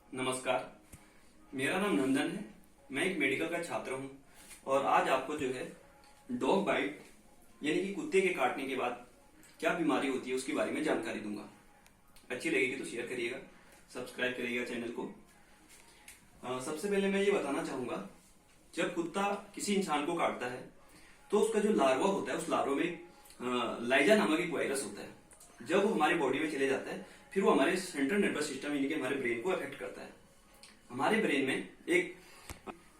नमस्कार, मेरा नाम नंदन है। मैं एक मेडिकल का छात्र हूं और आज आपको जो है डॉग बाइट यानी कि कुत्ते के काटने के बाद क्या बीमारी होती है उसके बारे में जानकारी दूंगा। अच्छी लगेगी तो शेयर करिएगा, सब्सक्राइब करिएगा चैनल को। सबसे पहले मैं ये बताना चाहूंगा, जब कुत्ता किसी इंसान को काटता है तो उसका जो लार्वा होता है उस लार्वा में लाइजा नामक एक वायरस होता है। जब वो हमारी बॉडी में चले जाता है फिर वो हमारे सेंट्रल नर्वस सिस्टम यानी कि हमारे ब्रेन को अफेक्ट करता है। हमारे ब्रेन में एक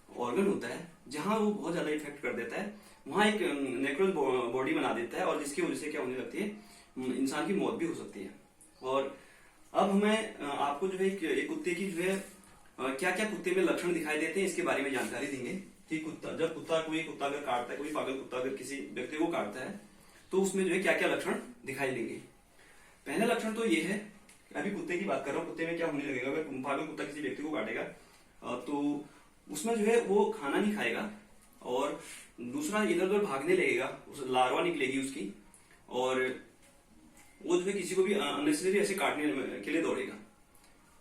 ऑर्गन होता है जहां वो बहुत ज्यादा इफेक्ट कर देता है, वहां एक नेक्रोज बॉडी बना देता है और जिसकी वजह से क्या होने लगती है, इंसान की मौत भी हो सकती है। और अब हमें आपको जो है एक कुत्ते की जो है क्या क्या कुत्ते में लक्षण दिखाई देते हैं इसके बारे में जानकारी देंगे कि जब कोई कुत्ता अगर काटता है, कोई पागल कुत्ता अगर किसी व्यक्ति को काटता है तो उसमें जो है क्या क्या लक्षण दिखाई देंगे। पहला लक्षण तो ये है, अभी कुत्ते की बात कर रहा हूँ, कुत्ते में क्या होने लगेगा, अगर पागल कुत्ता किसी व्यक्ति को काटेगा तो उसमें जो है वो खाना नहीं खाएगा और दूसरा इधर उधर भागने लगेगा, उस लार्वा निकलेगी उसकी और वो जो है किसी को भी अननेसेसरी ऐसे काटने के लिए दौड़ेगा।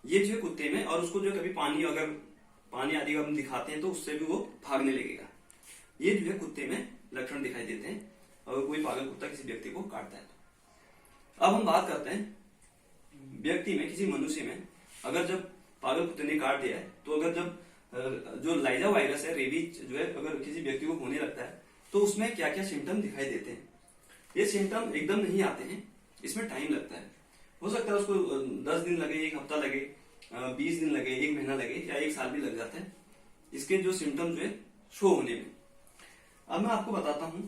ये जो है कुत्ते में, और उसको जो कभी पानी आदि हम दिखाते हैं तो उससे भी वो भागने लगेगा। ये जो है कुत्ते में लक्षण दिखाई देते हैं अगर कोई पागल कुत्ता किसी व्यक्ति को काटता है तो। अब हम बात करते हैं व्यक्ति में, किसी मनुष्य में अगर जब पागल कुत्ते ने काट दिया है तो अगर जब जो लाइजा वायरस है, रेबीज जो है अगर किसी व्यक्ति को होने लगता है तो उसमें क्या क्या सिम्टम दिखाई देते हैं। ये सिम्टम एकदम नहीं आते हैं, इसमें टाइम लगता है। हो सकता है उसको 10 दिन लगे, 1 हफ्ता लगे, 20 दिन लगे, 1 महीना लगे या 1 साल भी लग जाता है इसके जो सिम्टम जो है शो होने में। अब मैं आपको बताता हूं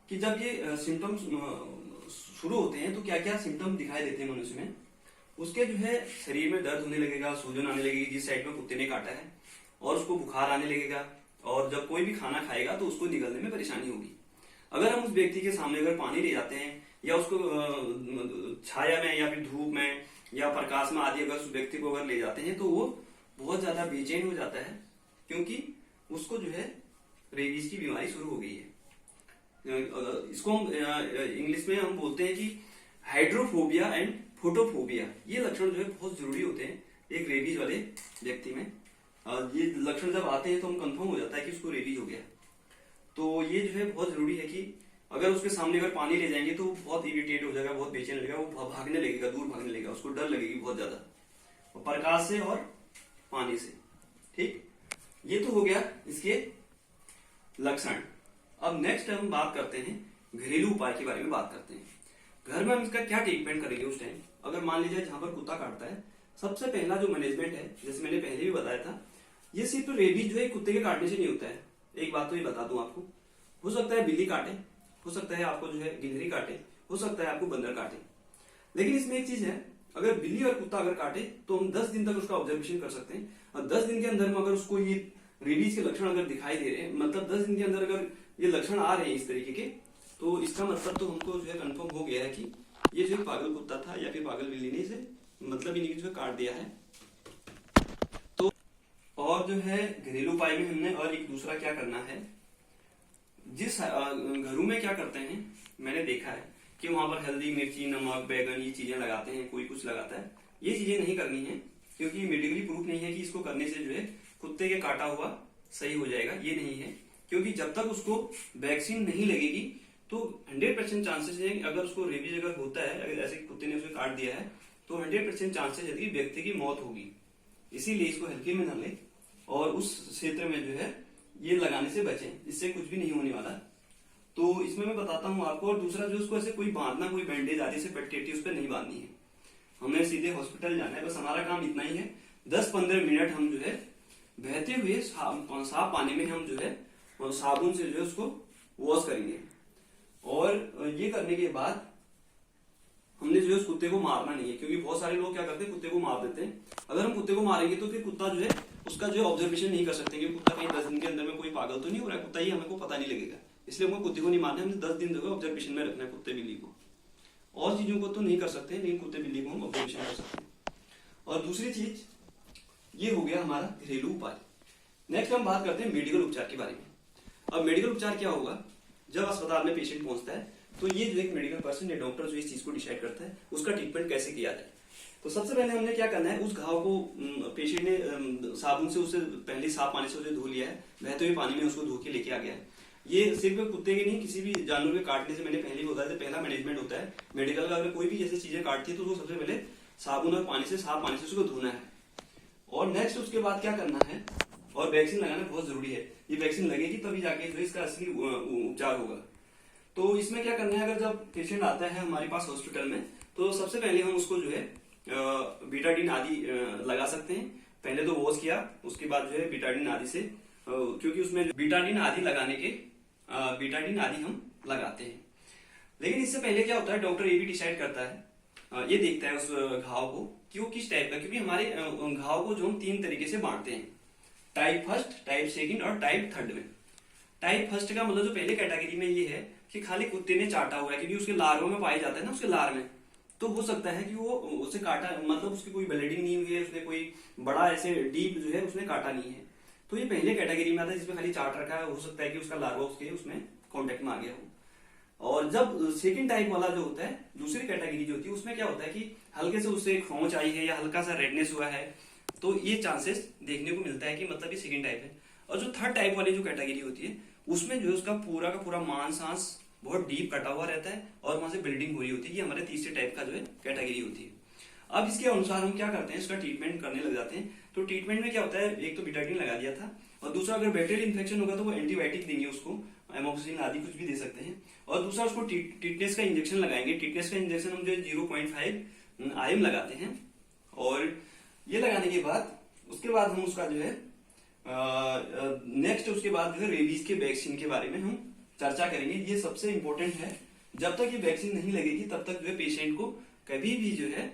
कि जब ये सिम्टम शुरू होते हैं तो क्या क्या सिम्टम दिखाई देते हैं मनुष्य में। उसके जो है शरीर में दर्द होने लगेगा, सूजन आने लगेगी जिस साइड में कुत्ते ने काटा है, और उसको बुखार आने लगेगा, और जब कोई भी खाना खाएगा तो उसको निगलने में परेशानी होगी। अगर हम उस व्यक्ति के सामने अगर पानी ले जाते हैं या उसको छाया में या फिर धूप में या प्रकाश में आदि अगर उस व्यक्ति को अगर ले जाते हैं तो वो बहुत ज्यादा बेचैन हो जाता है, क्योंकि उसको जो है रेबीज की बीमारी शुरू हो गई है। इसको हम इंग्लिश में हम बोलते हैं कि हाइड्रोफोबिया एंड फोटोफोबिया। ये लक्षण जो है बहुत जरूरी होते हैं एक रेबीज वाले व्यक्ति में। ये लक्षण जब आते हैं तो हम कंफर्म हो जाता है कि उसको रेबीज हो गया। तो ये जो है बहुत जरूरी है कि अगर उसके सामने अगर पानी ले जाएंगे तो बहुत इरिटेट हो जाएगा, बहुत बेचैन लगेगा, वो भागने लगेगा, दूर भागने लगेगा, उसको डर लगेगी बहुत ज्यादा प्रकाश से और पानी से। ठीक, ये तो हो गया इसके लक्षण। अब नेक्स्ट हम बात करते हैं घरेलू उपाय के बारे में बात करते हैं। घर में हम इसका क्या ट्रीटमेंट करेंगे उस टाइम अगर मान लीजिए जहां पर कुत्ता काटता है। सबसे पहला जो मैनेजमेंट है, जैसे मैंने पहले भी बताया था, ये सिर्फ रेबीज जो है कुत्ते के काटने से नहीं होता है। एक बात तो ये बता दूं आपको, हो सकता है बिल्ली काटे, हो सकता है आपको जो है गिलहरी काटे, हो सकता है आपको बंदर काटे। लेकिन इसमें एक चीज है, अगर बिल्ली और कुत्ता अगर काटे तो हम 10 दिन तक उसका ऑब्जर्वेशन कर सकते हैं, और 10 दिन के अंदर में अगर उसको ये रेबीज के लक्षण अगर दिखाई दे रहे हैं, मतलब 10 दिन के अंदर अगर ये लक्षण आ रहे हैं इस तरीके के, तो इसका मतलब तो हमको जो है कंफर्म हो गया है कि ये जो पागल कुत्ता था या फिर पागल बिल्ली ने इसे मतलब ही नहीं जो काट दिया है। तो और जो है घरेलू उपाय में हमने और एक दूसरा क्या करना है, जिस घरों में क्या करते हैं मैंने देखा है कि वहां पर हल्दी, मिर्ची, नमक, बैगन ये चीजें लगाते हैं, कोई कुछ लगाता है। ये चीजें नहीं करनी है, क्योंकि मेडिकली प्रूफ नहीं है कि इसको करने से जो है कुत्ते के काटा हुआ सही हो जाएगा। ये नहीं है, क्योंकि जब तक उसको वैक्सीन नहीं लगेगी तो 100% चांसेस है अगर उसको रेबीज अगर होता है, अगर ऐसे कुत्ते ने उसे काट दिया है तो 100% चांसेस है कि व्यक्ति की मौत होगी। इसीलिए इसको हल्के में न लें और उस क्षेत्र में जो है ये लगाने से बचें, इससे कुछ भी नहीं होने वाला। तो इसमें मैं बताता हूँ आपको। और दूसरा जो उसको ऐसे कोई बांधना, कोई बैंडेज आदि से पट्टी उस पर नहीं बांधनी है, हमें सीधे हॉस्पिटल जाना है। बस हमारा काम इतना ही है, 10-15 मिनट हम जो है बहते हुए साफ पानी में हम जो है साबुन से जो है उसको वॉश करेंगे। और ये करने के बाद हमने जो है उस कुत्ते को मारना नहीं है, क्योंकि बहुत सारे लोग क्या करते हैं कुत्ते को मार देते हैं। अगर हम कुत्ते को मारेंगे तो फिर कुत्ता जो है उसका जो है ऑब्जर्वेशन नहीं कर सकते, क्योंकि कुत्ता कहीं 10 दिन के अंदर में कोई पागल तो नहीं हो रहा है, कुत्ता ही हमको पता नहीं लगेगा। इसलिए हमको कुत्ते को नहीं मारना है, हमने 10 दिन जो है ऑब्जर्वेशन में रखना है कुत्ते बिल्ली को। और चीजों को तो नहीं कर सकते, लेकिन कुत्ते बिल्ली को हम ऑब्जर्वेशन कर सकते हैं। और दूसरी चीज ये हो गया हमारा घरेलू उपाय। नेक्स्ट हम बात करते हैं मेडिकल उपचार के बारे में। अब मेडिकल उपचार क्या होगा, जब अस्पताल में पेशेंट पहुंचता है तो ये जो एक मेडिकल पर्सन या डॉक्टर जो इस चीज को डिसाइड करता है उसका ट्रीटमेंट कैसे किया जाए। तो सबसे पहले हमने क्या करना है, उस घाव को पेशेंट ने साबुन से उससे पहले साफ पानी से उसे धो लिया है, बहते हुए पानी में उसको धो के लेके आ गया है। ये सिर्फ कुत्ते के नहीं, किसी भी जानवर के काटने से मैंने पहले भी बताया था, पहला मैनेजमेंट होता है मेडिकल का। अगर कोई भी जैसे चीजें काटती है तो उसको सबसे पहले साबुन और पानी से, साफ पानी से उसको धोना है। और नेक्स्ट उसके बाद क्या करना है, और वैक्सीन लगाना बहुत जरूरी है। ये वैक्सीन लगेगी तभी जाके जो इसका असली उपचार होगा। तो इसमें क्या करना है, अगर जब पेशेंट आता है हमारे पास हॉस्पिटल में, तो सबसे पहले हम उसको जो है बीटाडीन आदि लगा सकते हैं। पहले तो वॉश किया, उसके बाद जो है बीटाडीन आदि से, क्योंकि उसमें बीटाडीन आदि लगाने के बीटाडीन आदि हम लगाते हैं। लेकिन इससे पहले क्या होता है, डॉक्टर ये भी डिसाइड करता है, ये देखता है उस घाव को कि वो किस टाइप का, क्योंकि हमारे घाव को जो हम 3 तरीके से बांटते हैं, टाइप फर्स्ट, टाइप सेकंड और टाइप थर्ड में। टाइप फर्स्ट का मतलब जो पहले कैटेगरी में ये है कि खाली कुत्ते ने चाटा हुआ है, क्योंकि उसके लार्वा में पाया जाता है ना, उसके लार में, तो हो सकता है कि वो उसे काटा, मतलब उसकी कोई ब्लीडिंग नहीं हुई है, उसने कोई बड़ा ऐसे डीप जो है उसने काटा नहीं है, तो ये पहले कैटेगरी में आता है जिसमें खाली चाट रखा है। हो सकता है कि उसका लार्वा उसमें कॉन्टेक्ट में आ गया हो। और जब सेकंड टाइप वाला जो होता है, दूसरी कैटेगरी जो होती है, उसमें क्या होता है कि हल्के से उससे खौंच आई है या हल्का सा रेडनेस हुआ है, तो ये चांसेस देखने को मिलता है कि मतलब ये सेकंड टाइप है। और जो थर्ड टाइप वाली जो कैटेगरी होती है, उसमें जो है उसका पूरा का पूरा मांस सांस बहुत डीप कटा हुआ रहता है और वहां से ब्लीडिंग हो रही होती है। ये हमारे तीसरे टाइप का जो है कैटेगरी होती है। अब इसके अनुसार हम क्या करते हैं, इसका ट्रीटमेंट करने लग जाते हैं। तो ट्रीटमेंट में क्या होता है, एक तो बीटाडीन लगा दिया था, और दूसरा अगर बैक्टीरियल इन्फेक्शन होगा तो वो एंटीबायोटिक देंगे उसको, एमोक्सिसिलिन आदि कुछ भी दे सकते हैं। और दूसरा उसको टिटनेस का इंजेक्शन लगाएंगे। टिटनेस का इंजेक्शन हम जो 0.5 IM लगाते हैं। और ये लगाने के बाद उसके बाद हम उसका जो है नेक्स्ट उसके बाद जो है रेबीज के वैक्सीन के बारे में हम चर्चा करेंगे। ये सबसे इंपॉर्टेंट है। जब तक ये वैक्सीन नहीं लगेगी तब तक जो है पेशेंट को कभी भी जो है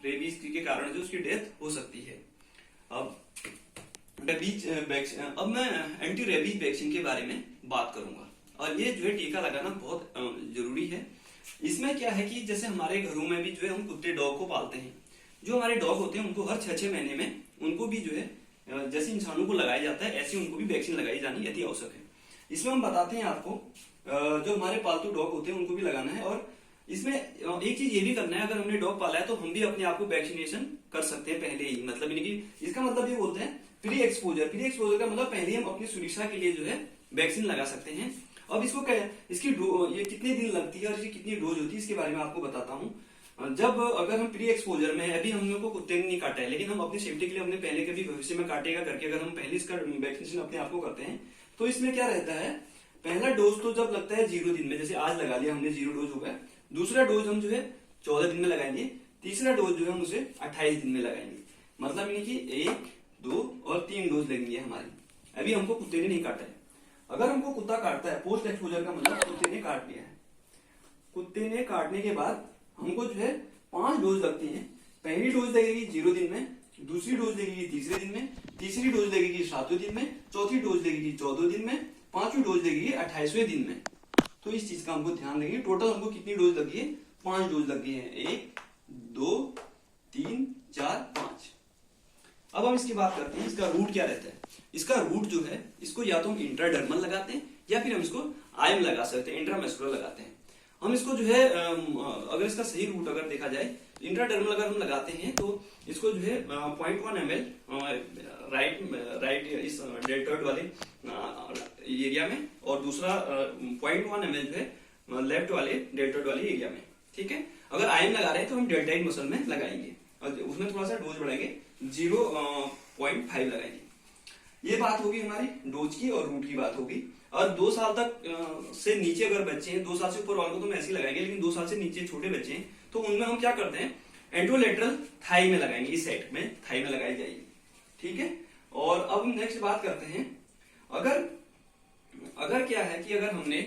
रेबीज के कारण जो उसकी डेथ हो सकती है। अब अब मैं एंटी रेबीज वैक्सीन के बारे में बात करूंगा। और ये जो है टीका लगाना बहुत जरूरी है। इसमें क्या है कि जैसे हमारे घरों में भी जो है हम कुत्ते डॉग को पालते हैं। जो हमारे डॉग होते हैं उनको हर 6-6 महीने में उनको भी जो है जैसे इंसानों को लगाया जाता है ऐसे उनको भी वैक्सीन लगाई जानी अति आवश्यक है। इसमें हम बताते हैं आपको, जो हमारे पालतू डॉग होते हैं उनको भी लगाना है। और इसमें एक चीज ये भी करना है, अगर हमने डॉग पाला है तो हम भी अपने आप को वैक्सीनेशन कर सकते हैं पहले ही। मतलब इसका मतलब ये बोलते हैं प्री एक्सपोजर। प्री एक्सपोजर का मतलब पहले हम अपनी सुरक्षा के लिए जो है वैक्सीन लगा सकते हैं। अब इसको इसकी ये कितने दिन लगती है और इसकी कितनी डोज होती है इसके बारे में आपको बताता हूँ। जब अगर हम प्री एक्सपोजर में, अभी हम लोग को कुत्ते ने नहीं काटा है, लेकिन हम अपनी सेफ्टी के लिए हमने पहले कभी भविष्य में काटेगा करके अगर हम पहले इसका वैक्सीनेशन अपने आप को करते हैं, तो इसमें क्या रहता है, पहला डोज तो जब लगता है 0 दिन में, जैसे आज लगा लिया हमने 0 डोज हो गया। दूसरा डोज हम जो है 14 दिन में लगाएंगे। तीसरा डोज जो है हम उसे 28 दिन में लगाएंगे। मतलब यानी कि 1, 2 और 3 डोज लगेंगे हमारी। अभी हमको कुत्ते ने नहीं काटा है। अगर हमको कुत्ता काटता है, पोस्ट एक्सपोजर का मतलब कुत्ते ने काट लिया है। कुत्ते ने काटने के बाद हमको जो है 5 डोज लगती हैं। पहली डोज लगेगी 0 दिन में, दूसरी डोज लगेगी तीसरे दिन में, तीसरी डोज लगेगी 7वें दिन में, चौथी डोज लगेगी 14 दिन में, 5वीं डोज लगेगी 28वें दिन में। तो इस चीज का हमको ध्यान रखेंगे। टोटल हमको कितनी डोज लगी है, 5 डोज लगी है। 1, 2, 3, 4, 5। अब हम इसकी बात करते हैं, इसका रूट क्या रहता है। इसका रूट जो है, इसको या तो हम इंट्राडर्मल लगाते हैं या फिर हम इसको IM लगा सकते हैं, इंट्रामस्कुलर लगाते हैं। हम इसको जो है अगर इसका सही रूट अगर देखा जाए, इंट्राडर्मल अगर हम लगाते हैं तो इसको जो है 0.1 ml राइट इस डेल्टॉइड वाले एरिया में, और दूसरा 0.1 ml जो है लेफ्ट वाले डेल्टॉइड वाले एरिया में। ठीक है। अगर IM लगा रहे हैं तो हम डेल्टाइड मसल में लगाएंगे और उसमें थोड़ा सा डोज बढ़ाएंगे, 0.5 लगाएंगे। ये बात होगी हमारी डोज की और रूट की बात होगी। और 2 साल तक से नीचे अगर बच्चे हैं, 2 साल से ऊपर वालों को तो हम ऐसे ही लगाएंगे, लेकिन 2 साल से नीचे छोटे बच्चे हैं तो उनमें हम क्या करते हैं, एंट्रोलेटरल थाई में लगाएंगे। इस साइड में थाई में लगाई जाएगी। ठीक है। और अब हम नेक्स्ट बात करते हैं, अगर क्या है कि अगर हमने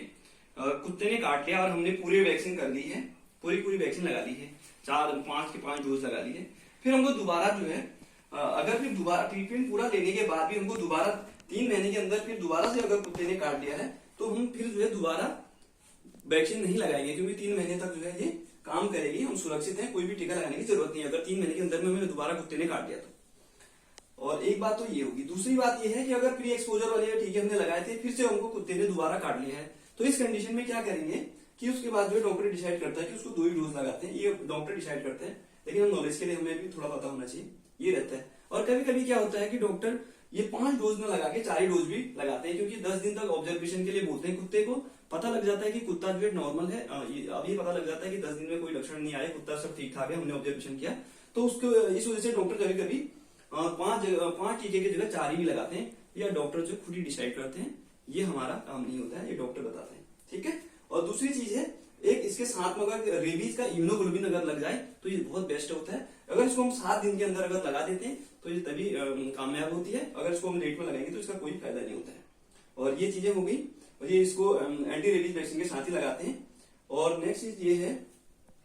कुत्ते ने काट लिया और हमने पूरी वैक्सीन कर ली है, पूरी वैक्सीन लगा ली है, 5 के 5 डोज लगा ली है, फिर हमको दोबारा जो है अगर फिर दोबारा ट्रीटमेंट पूरा लेने के बाद भी हमको दोबारा 3 महीने के अंदर फिर दोबारा से अगर कुत्ते ने काट लिया है तो हम फिर जो है दोबारा वैक्सीन नहीं लगाएंगे, क्योंकि 3 महीने तक जो है ये काम करेगी, हम सुरक्षित हैं, कोई भी टीका लगाने की जरूरत नहीं है अगर 3 महीने के अंदर में हमें दोबारा कुत्ते ने काट लिया तो। और एक बात तो ये होगी। दूसरी बात ये है कि अगर प्री एक्सपोजर वाले टीके हमने लगाए थे, फिर से हमको कुत्ते ने दोबारा काट लिया है, तो इस कंडीशन में क्या करेंगे कि उसके बाद जो डॉक्टर डिसाइड करता है कि उसको 2 ही डोज लगाते हैं। ये डॉक्टर डिसाइड करते हैं, लेकिन हम नॉलेज के लिए हमें भी थोड़ा पता होना चाहिए, ये रहता है। और कभी कभी क्या होता है कि डॉक्टर ये 5 डोज में लगा के 4 ही डोज भी लगाते हैं, क्योंकि 10 दिन तक ऑब्जर्वेशन के लिए बोलते हैं कुत्ते को। पता लग जाता है कि कुत्ता जो है नॉर्मल है, अब ये पता लग जाता है कि 10 दिन में कोई लक्षण नहीं आए, कुत्ता सब ठीक ठाक है, हमने ऑब्जर्वेशन किया। तो उसको इस वजह से डॉक्टर कभी कभी 5 टीके की जगह 4 ही लगाते हैं, या डॉक्टर जो खुद ही डिसाइड करते हैं। ये हमारा काम नहीं होता है, ये डॉक्टर बताते हैं, ठीक है। और दूसरी चीज है, एक इसके साथ में अगर रेबीज का इम्यूनोग्लोबिन अगर लग जाए तो ये बहुत बेस्ट होता है। अगर इसको हम 7 दिन के अंदर अगर लगा देते हैं तो ये तभी कामयाब होती है। अगर इसको हम लेट में लगाएंगे तो इसका कोई फायदा नहीं होता है। और ये चीजें हो गई, और ये इसको एंटी रेबीज वैक्सीन के साथ ही लगाते हैं। और नेक्स्ट चीज ये है,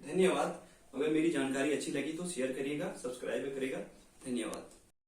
धन्यवाद। अगर मेरी जानकारी अच्छी लगी तो शेयर करिएगा, सब्सक्राइब करिएगा। धन्यवाद।